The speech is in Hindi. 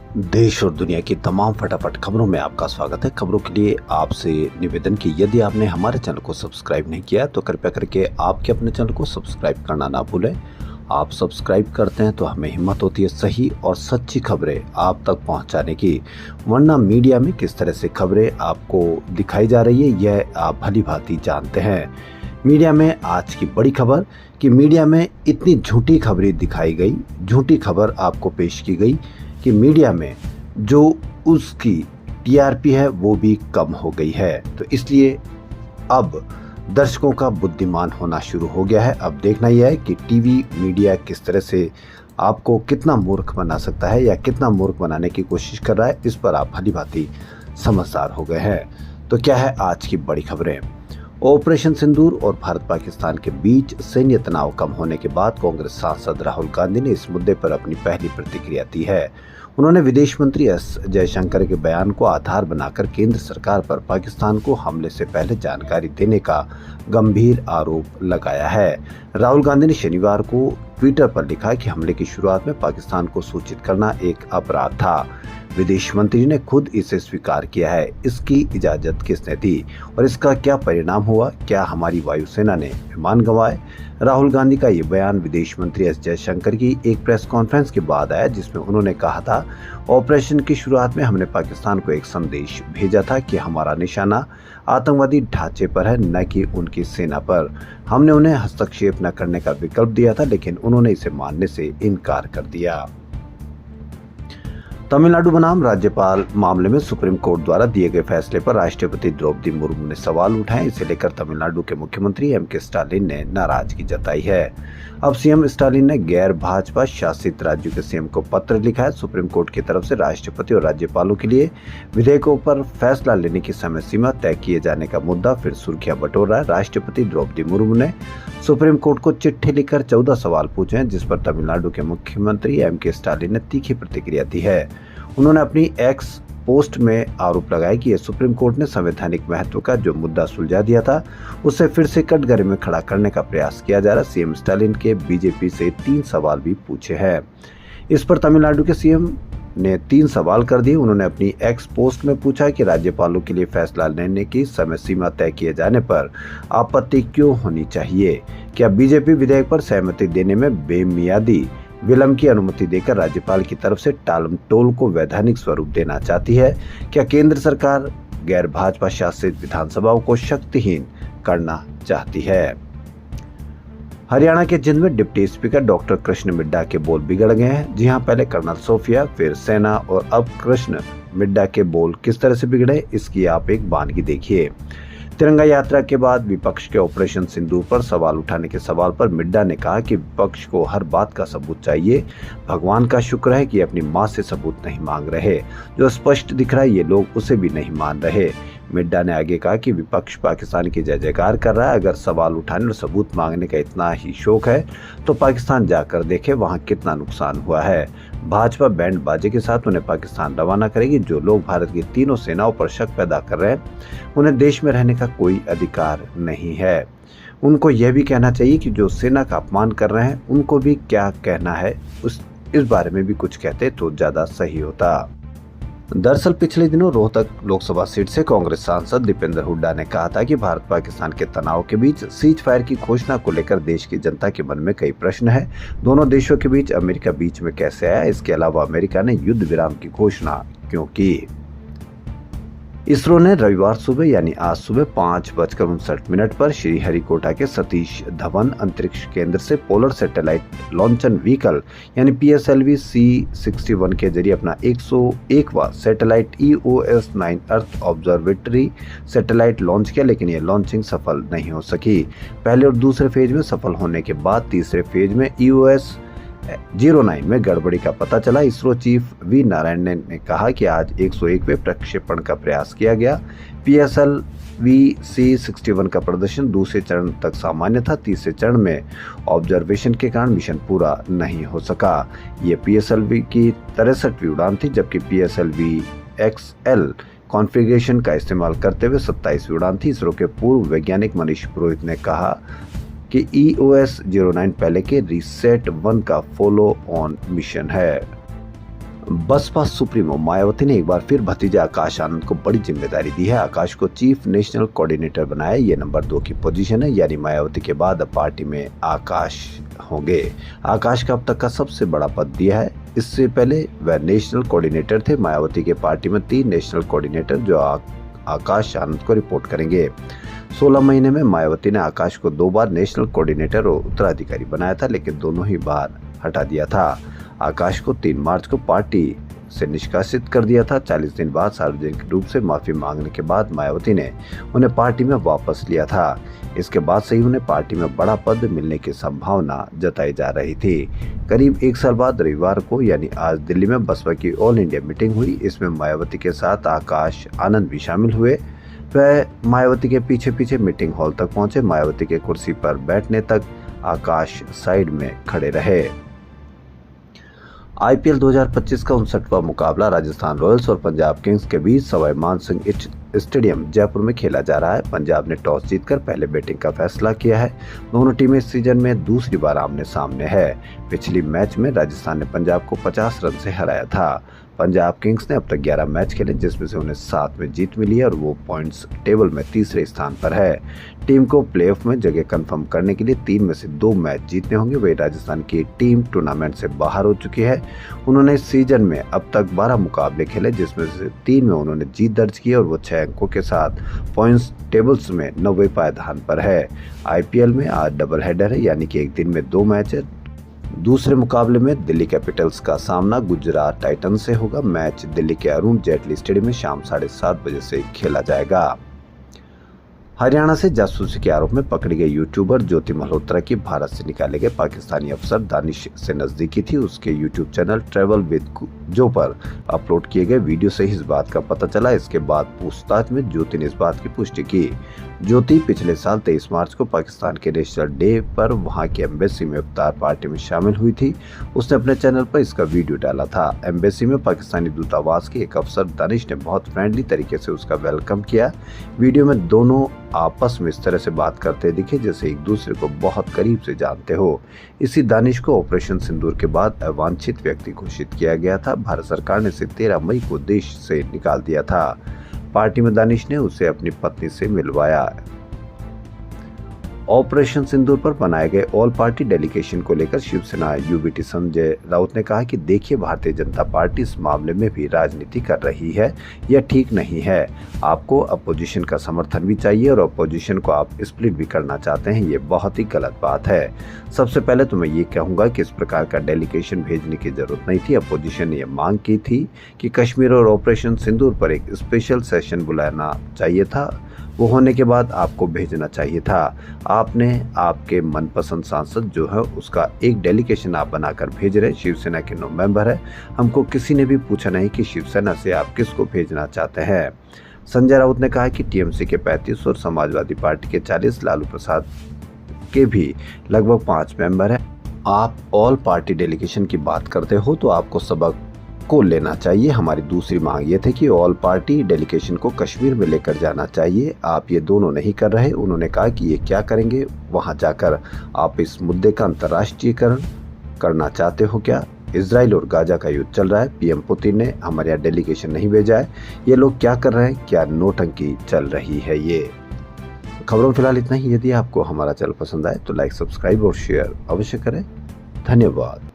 देश और दुनिया की तमाम फटाफट खबरों में आपका स्वागत है। खबरों के लिए आपसे निवेदन कि यदि आपने हमारे चैनल को सब्सक्राइब नहीं किया तो कृपया करके आपके अपने चैनल को सब्सक्राइब करना ना भूलें। आप सब्सक्राइब करते हैं तो हमें हिम्मत होती है सही और सच्ची खबरें आप तक पहुंचाने की, वरना मीडिया में किस तरह से खबरें आपको दिखाई जा रही है यह आप भली भांति जानते हैं। मीडिया में आज की बड़ी खबर कि मीडिया में इतनी झूठी खबरें दिखाई गई, झूठी खबर आपको पेश की गई कि मीडिया में जो उसकी टीआरपी है वो भी कम हो गई है। तो इसलिए अब दर्शकों का बुद्धिमान होना शुरू हो गया है। अब देखना यह है कि टीवी मीडिया किस तरह से आपको कितना मूर्ख बना सकता है या कितना मूर्ख बनाने की कोशिश कर रहा है, इस पर आप भली भांति समझदार हो गए हैं। तो क्या है आज की बड़ी खबरें। ऑपरेशन सिंदूर और भारत पाकिस्तान के बीच सैन्य तनाव कम होने के बाद कांग्रेस सांसद राहुल गांधी ने इस मुद्दे पर अपनी पहली प्रतिक्रिया दी है। उन्होंने विदेश मंत्री एस जयशंकर के बयान को आधार बनाकर केंद्र सरकार पर पाकिस्तान को हमले से पहले जानकारी देने का गंभीर आरोप लगाया है। राहुल गांधी ने शनिवार को ट्विटर पर लिखा कि हमले की शुरुआत में पाकिस्तान को सूचित करना एक अपराध था। विदेश मंत्री ने खुद इसे स्वीकार किया है। इसकी इजाजत किसने दी और इसका क्या परिणाम हुआ? क्या हमारी वायुसेना ने विमान गंवाए? राहुल गांधी का ये बयान विदेश मंत्री एस जयशंकर की एक प्रेस कॉन्फ्रेंस के बाद आया, जिसमें उन्होंने कहा था, ऑपरेशन की शुरुआत में हमने पाकिस्तान को एक संदेश भेजा था कि हमारा निशाना आतंकवादी ढांचे पर है, न कि उनकी सेना पर। हमने उन्हें हस्तक्षेप न करने का विकल्प दिया था, लेकिन उन्होंने इसे मानने से इनकार कर दिया। तमिलनाडु बनाम राज्यपाल मामले में सुप्रीम कोर्ट द्वारा दिए गए फैसले पर राष्ट्रपति द्रौपदी मुर्मू ने सवाल उठाए। इसे लेकर तमिलनाडु के मुख्यमंत्री एम.के. स्टालिन ने नाराजगी जताई है। अब सीएम स्टालिन ने गैर भाजपा शासित राज्यों के सीएम को पत्र लिखा है। सुप्रीम कोर्ट की तरफ से राष्ट्रपति और राज्यपालों के लिए विधेयकों पर फैसला लेने की समय सीमा तय किए जाने का मुद्दा फिर सुर्खियां बटोर रहा है। राष्ट्रपति द्रौपदी मुर्मू ने सुप्रीम कोर्ट को चिट्ठी लिखकर 14 सवाल पूछे हैं, जिस पर तमिलनाडु के मुख्यमंत्री एम.के. स्टालिन ने तीखी प्रतिक्रिया दी है। उन्होंने अपनी एक्स पोस्ट में आरोप लगाया कि सुप्रीम कोर्ट ने संवैधानिक महत्व का जो मुद्दा सुलझा दिया था उसे फिर से कटघरे में खड़ा करने का प्रयास किया जा रहा। सीएम स्टालिन के बीजेपी से 3 सवाल भी पूछे हैं। इस पर तमिलनाडु के सीएम ने 3 सवाल कर दिए। उन्होंने अपनी एक्स पोस्ट में पूछा कि राज्यपालों के लिए फैसला लेने की समय सीमा तय किए जाने पर आपत्ति क्यों होनी चाहिए? क्या बीजेपी विधेयक पर सहमति देने में बेमियादी विलंब की अनुमति देकर राज्यपाल की तरफ से टालमटोल को वैधानिक स्वरूप देना चाहती है? क्या केंद्र सरकार गैर भाजपा शासित विधानसभाओं को शक्तिहीन करना चाहती है? हरियाणा के जिंद में deputy speaker doctor Krishna Middha के बोल बिगड़ गए हैं। जी हां, पहले कर्नल सोफिया, फिर सेना और अब कृष्ण मिड्ढा के बोल किस तरह से बिगड़े, इसकी आप एक वानगी देखिए। तिरंगा यात्रा के बाद विपक्ष के ऑपरेशन सिंदूर पर सवाल उठाने के सवाल पर मिड्ढा ने कहा कि विपक्ष को हर बात का सबूत चाहिए। भगवान का शुक्र है कि अपनी मां से सबूत नहीं मांग रहे। जो स्पष्ट दिख रहा है ये लोग उसे भी नहीं मान रहे। मिड्ढा ने आगे कहा कि विपक्ष पाकिस्तान की जय जयकार कर रहा है। अगर सवाल उठाने और सबूत मांगने का इतना ही शौक है तो पाकिस्तान जाकर देखे वहां कितना नुकसान हुआ है। भाजपा बैंड बाजे के साथ उन्हें पाकिस्तान रवाना करेगी। जो लोग भारत की तीनों सेनाओं पर शक पैदा कर रहे हैं उन्हें देश में रहने का कोई अधिकार नहीं है। उनको यह भी कहना चाहिए कि जो सेना का अपमान कर रहे हैं उनको भी क्या कहना है, इस बारे में भी कुछ कहते तो ज्यादा सही होता। दरअसल पिछले दिनों रोहतक लोकसभा सीट से कांग्रेस सांसद दीपेंद्र हुड्डा ने कहा था कि भारत पाकिस्तान के तनाव के बीच सीज फायर की घोषणा को लेकर देश की जनता के मन में कई प्रश्न है। दोनों देशों के बीच अमेरिका बीच में कैसे आया? इसके अलावा अमेरिका ने युद्ध विराम की घोषणा क्यों की? इसरो ने रविवार सुबह यानी आज सुबह 5:59 पर श्रीहरिकोटा के सतीश धवन अंतरिक्ष केंद्र से पोलर सैटेलाइट लॉन्चन व्हीकल यानी PSLV C61 के जरिए अपना 101वां सैटेलाइट EOS 9 अर्थ ऑब्जर्वेटरी सैटेलाइट लॉन्च किया, लेकिन यह लॉन्चिंग सफल नहीं हो सकी। पहले और दूसरे फेज में सफल होने के बाद तीसरे फेज में EOS 09 में गड़बड़ी का पता चला। इसरो चीफ वी नारायण ने कहा कि आज 101वें प्रक्षेपण का प्रयास किया गया। PSLV C61 का प्रदर्शन दूसरे चरण तक सामान्य था। तीसरे चरण में ऑब्जर्वेशन के कारण मिशन पूरा नहीं हो सका। ये PSLV की 63वीं उड़ान थी, जबकि PSLV XL कॉन्फ़िगरेशन का इस्तेमाल करते हुए 27वीं उड़ान थी। इसरो के पूर्व वैज्ञानिक मनीष पुरोहित ने कहा कि EOS 09 पहले के रीसेट 1 का फॉलो ऑन मिशन है। बसपा सुप्रीमो मायावती ने एक बार फिर भतीजे आकाश आनंद को बड़ी जिम्मेदारी दी है। आकाश को चीफ नेशनल कोऑर्डिनेटर बनाया। ये नंबर 2 की पोजीशन है, यानी मायावती के बाद अब पार्टी में आकाश होंगे। आकाश का अब तक का सबसे बड़ा पद दिया है। इससे पहले वह नेशनल कोऑर्डिनेटर थे। मायावती के पार्टी में 3 नेशनल कोऑर्डिनेटर जो आकाश आनंद को रिपोर्ट करेंगे। 16 महीने में मायावती ने आकाश को 2 बार नेशनल कोऑर्डिनेटर और उत्तराधिकारी बनाया था, लेकिन दोनों ही बार हटा दिया था। आकाश को 3 मार्च को पार्टी से निष्कासित कर दिया था। 40 दिन बाद सार्वजनिक रूप से माफी मांगने के बाद मायावती ने उन्हें पार्टी में वापस लिया था। इसके बाद से ही उन्हें पार्टी में बड़ा पद मिलने की संभावना जताई जा रही थी। करीब 1 साल बाद रविवार को यानी आज दिल्ली में बसपा की ऑल इंडिया मीटिंग हुई। इसमें मायावती के साथ आकाश आनंद भी शामिल हुए। वह मायावती के पीछे पीछे मीटिंग हॉल तक पहुंचे। मायावती के कुर्सी पर बैठने तक आकाश साइड में खड़े रहे। आईपीएल 2025 का 59वां मुकाबला राजस्थान रॉयल्स और पंजाब किंग्स के बीच सवाई मानसिंह स्टेडियम जयपुर में खेला जा रहा है। पंजाब ने टॉस जीतकर पहले बैटिंग का फैसला किया है। दोनों टीमें इस सीजन में दूसरी बार आमने सामने है। पिछली मैच में राजस्थान ने पंजाब को 50 रन से हराया था। पंजाब किंग्स ने अब तक 11 मैच खेले, जिसमें से उन्हें 7 में जीत मिली है और वो पॉइंट्स टेबल में तीसरे स्थान पर है। टीम को प्लेऑफ में जगह कंफर्म करने के लिए 3 में से 2 मैच जीतने होंगे। वही राजस्थान की टीम टूर्नामेंट से बाहर हो चुकी है। उन्होंने इस सीजन में अब तक 12 मुकाबले खेले, जिसमें से 3 में उन्होंने जीत दर्ज की और वो 6 अंकों के साथ पॉइंट्स टेबल्स में 90वें पायदान पर है। आईपीएल में आज डबल हेडर है, यानी कि एक दिन में 2 मैच है। दूसरे मुकाबले में दिल्ली कैपिटल्स का सामना गुजरात टाइटंस से होगा। मैच दिल्ली के अरुण जेटली स्टेडियम में शाम 7:30 बजे से खेला जाएगा। हरियाणा से जासूसी के आरोप में पकड़ी गई यूट्यूबर ज्योति मल्होत्रा की भारत से निकाले गए पाकिस्तानी अफसर दानिश से नजदीकी थी। उसके यूट्यूब चैनल ट्रैवल विद जो पर अपलोड किए गए वीडियो से ही इस बात का पता चला। इसके बाद पूछताछ में ज्योति ने इस बात की पुष्टि की। ज्योति पिछले साल 23 मार्च को पाकिस्तान के नेशनल डे पर वहां की एम्बेसी में इफ्तार पार्टी में शामिल हुई थी। उसने अपने चैनल पर इसका वीडियो डाला था। एम्बेसी में पाकिस्तानी दूतावास के एक अफसर दानिश ने बहुत फ्रेंडली तरीके से उसका वेलकम किया। वीडियो में दोनों आपस में इस तरह से बात करते दिखे जैसे एक दूसरे को बहुत करीब से जानते हो। इसी दानिश को ऑपरेशन सिंदूर के बाद अवांछित व्यक्ति घोषित किया गया था। भारत सरकार ने इसे 13 मई को देश से निकाल दिया था। पार्टी में दानिश ने उसे अपनी पत्नी से मिलवाया। ऑपरेशन सिंदूर पर बनाए गए ऑल पार्टी डेलीगेशन को लेकर शिवसेना यूबीटी संजय राउत ने कहा कि देखिए, भारतीय जनता पार्टी इस मामले में भी राजनीति कर रही है। यह ठीक नहीं है। आपको अपोजिशन का समर्थन भी चाहिए और अपोजिशन को आप स्प्लिट भी करना चाहते हैं। ये बहुत ही गलत बात है। सबसे पहले तो मैं ये कहूँगा कि इस प्रकार का डेलीगेशन भेजने की जरूरत नहीं थी। अपोजिशन ने यह मांग की थी कि कश्मीर और ऑपरेशन सिंदूर पर एक स्पेशल सेशन बुलाना चाहिए था। वो होने के बाद आपको भेजना चाहिए था। आपने आपके मनपसंद सांसद जो है उसका एक डेलीगेशन आप बनाकर भेज रहे। शिवसेना के 9 मेंबर है। हमको किसी ने भी पूछा नहीं कि शिवसेना से आप किसको भेजना चाहते हैं। संजय राउत ने कहा कि टीएमसी के 35 और समाजवादी पार्टी के 40, लालू प्रसाद के भी लगभग 5 मेंबर हैं। आप ऑल पार्टी डेलीगेशन की बात करते हो तो आपको सबक को लेना चाहिए। हमारी दूसरी मांग ये थी कि ऑल पार्टी डेलीगेशन को कश्मीर में लेकर जाना चाहिए। आप ये दोनों नहीं कर रहे। उन्होंने कहा कि ये क्या करेंगे वहां जाकर? आप इस मुद्दे का अंतर्राष्ट्रीयकरण करना चाहते हो क्या? इजराइल और गाजा का युद्ध चल रहा है। पीएम पुतिन ने हमारे यहाँ डेलीगेशन नहीं भेजा है। ये लोग क्या कर रहे हैं? क्या नोटंकी चल रही है? ये खबरों फिलहाल इतना ही। यदि आपको हमारा चैनल पसंद आए तो लाइक, सब्सक्राइब और शेयर अवश्य करें। धन्यवाद।